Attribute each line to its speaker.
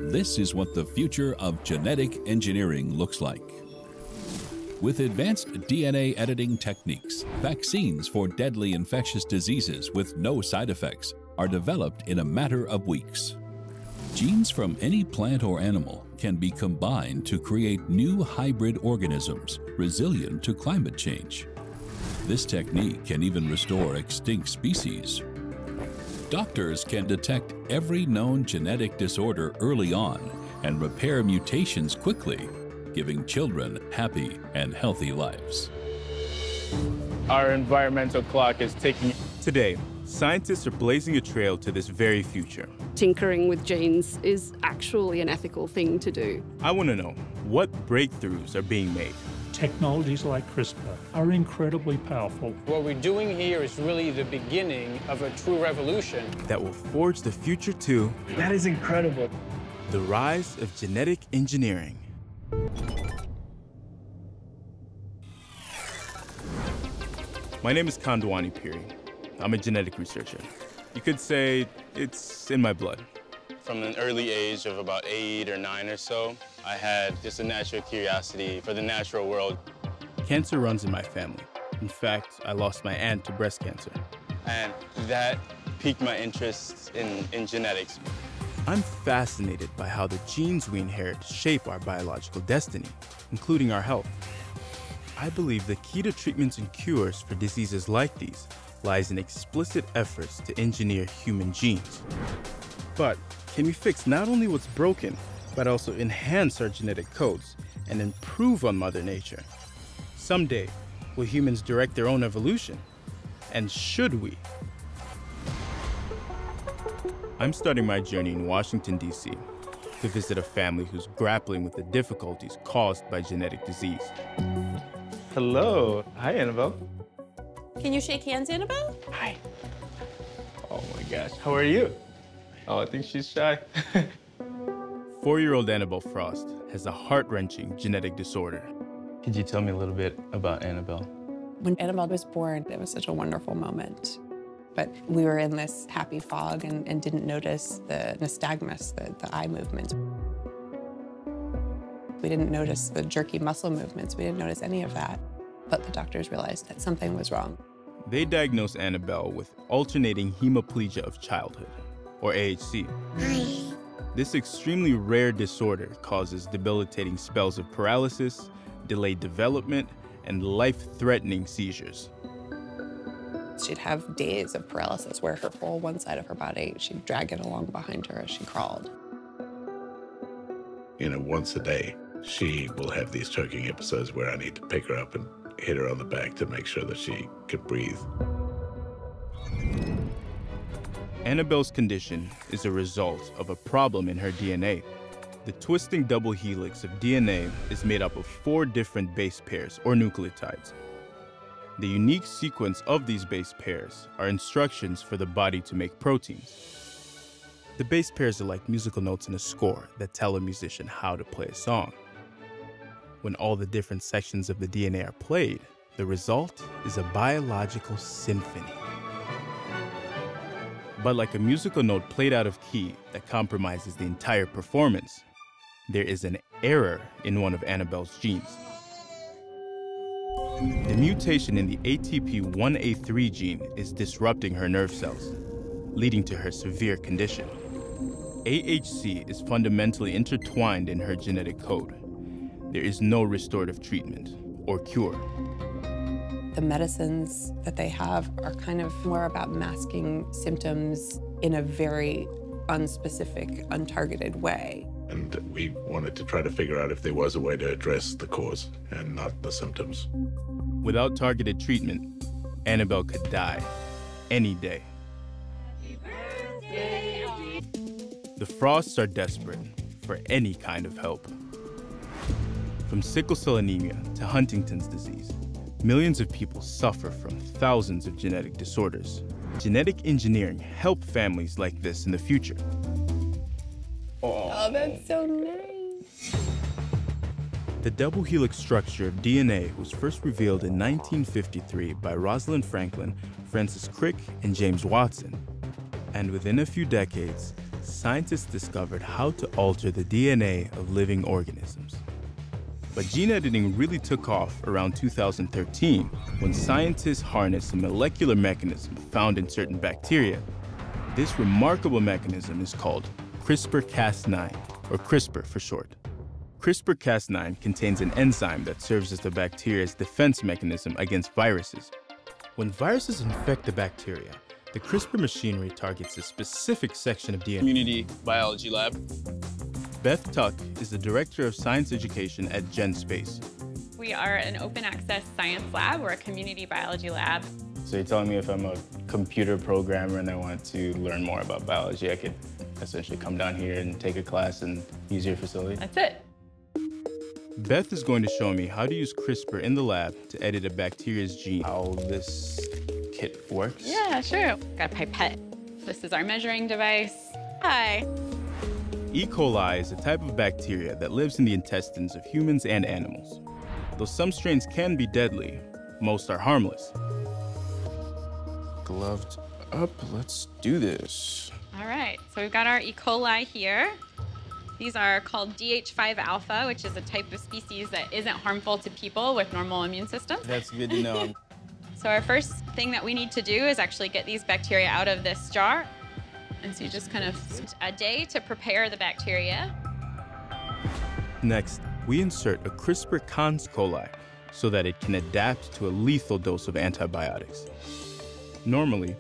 Speaker 1: This is what the future of genetic engineering looks like. With advanced DNA editing techniques, vaccines for deadly infectious diseases with no side effects are developed in a matter of weeks. Genes from any plant or animal can be combined to create new hybrid organisms resilient to climate change. This technique can even restore extinct species. Doctors can detect every known genetic disorder early on and repair mutations quickly, giving children happy and healthy lives.
Speaker 2: Our environmental clock is ticking.
Speaker 3: Today, scientists are blazing a trail to this very future.
Speaker 4: Tinkering with genes is actually an ethical thing to do.
Speaker 3: I want to know, what breakthroughs are being made?
Speaker 5: Technologies like CRISPR are incredibly powerful.
Speaker 6: What we're doing here is really the beginning of a true revolution
Speaker 3: That will forge the future to
Speaker 6: that is incredible.
Speaker 3: the rise of genetic engineering. My name is Kandwani Piri. I'm a genetic researcher. You could say it's in my blood.
Speaker 7: From an early age of about 8 or 9 or so, I had just a natural curiosity for the natural world.
Speaker 3: Cancer runs in my family. In fact, I lost my aunt to breast cancer.
Speaker 7: And that piqued my interest in genetics.
Speaker 3: I'm fascinated by how the genes we inherit shape our biological destiny, including our health. I believe the key to treatments and cures for diseases like these lies in explicit efforts to engineer human genes. But can we fix not only what's broken, but also enhance our genetic codes and improve on Mother Nature? Someday, will humans direct their own evolution? And should we? I'm starting my journey in Washington, D.C. to visit a family who's grappling with the difficulties caused by genetic disease.
Speaker 2: Hello. Hi, Annabelle.
Speaker 8: Can you shake hands, Annabelle?
Speaker 2: Hi. Oh my gosh. How are you? Oh, I think she's shy.
Speaker 3: 4-year-old Annabelle Frost has a heart-wrenching genetic disorder.
Speaker 7: Could you tell me a little bit about Annabelle?
Speaker 8: When Annabelle was born, it was such a wonderful moment. But we were in this happy fog and didn't notice the nystagmus, the eye movements. We didn't notice the jerky muscle movements. We didn't notice any of that. But the doctors realized that something was wrong.
Speaker 3: They diagnosed Annabelle with alternating hemiplegia of childhood, or AHC. This extremely rare disorder causes debilitating spells of paralysis, delayed development, and life-threatening seizures.
Speaker 8: She'd have days of paralysis where her whole one side of her body, she'd drag it along behind her as she crawled.
Speaker 9: Once a day, she will have these choking episodes where I need to pick her up and hit her on the back to make sure that she can breathe.
Speaker 3: Annabelle's condition is a result of a problem in her DNA. The twisting double helix of DNA is made up of 4 different base pairs, or nucleotides. The unique sequence of these base pairs are instructions for the body to make proteins. The base pairs are like musical notes in a score that tell a musician how to play a song. When all the different sections of the DNA are played, the result is a biological symphony. But like a musical note played out of key that compromises the entire performance, there is an error in one of Annabelle's genes. The mutation in the ATP1A3 gene is disrupting her nerve cells, leading to her severe condition. AHC is fundamentally intertwined in her genetic code. There is no restorative treatment or cure.
Speaker 8: The medicines that they have are kind of more about masking symptoms in a very unspecific, untargeted way.
Speaker 9: And we wanted to try to figure out if there was a way to address the cause and not the symptoms.
Speaker 3: Without targeted treatment, Annabelle could die any day. The Frosts are desperate for any kind of help. From sickle cell anemia to Huntington's disease, millions of people suffer from thousands of genetic disorders. Genetic engineering helps families like this in the future.
Speaker 8: Oh, that's so nice.
Speaker 3: The double helix structure of DNA was first revealed in 1953 by Rosalind Franklin, Francis Crick, and James Watson. And within a few decades, scientists discovered how to alter the DNA of living organisms. But gene editing really took off around 2013 when scientists harnessed a molecular mechanism found in certain bacteria. This remarkable mechanism is called CRISPR-Cas9, or CRISPR for short. CRISPR-Cas9 contains an enzyme that serves as the bacteria's defense mechanism against viruses. When viruses infect the bacteria, the CRISPR machinery targets a specific section of DNA.
Speaker 7: Community biology lab.
Speaker 3: Beth Tuck is the Director of Science Education at GenSpace.
Speaker 10: We are an open access science lab. We're a community biology lab.
Speaker 7: So you're telling me if I'm a computer programmer and I want to learn more about biology, I could essentially come down here and take a class and use your facility?
Speaker 10: That's it.
Speaker 3: Beth is going to show me how to use CRISPR in the lab to edit a bacteria's gene.
Speaker 7: How this kit works?
Speaker 10: Yeah, sure. Got a pipette. This is our measuring device. Hi.
Speaker 3: E. coli is a type of bacteria that lives in the intestines of humans and animals. Though some strains can be deadly, most are harmless.
Speaker 2: Gloved up, let's do this.
Speaker 10: All right, so we've got our E. coli here. These are called DH5 alpha, which is a type of species that isn't harmful to people with normal immune systems.
Speaker 7: That's good to know.
Speaker 10: So our first thing that we need to do is actually get these bacteria out of this jar. And so you just kind of a day to prepare the bacteria.
Speaker 3: Next, we insert a CRISPR-Cas coli so that it can adapt to a lethal dose of antibiotics. Normally,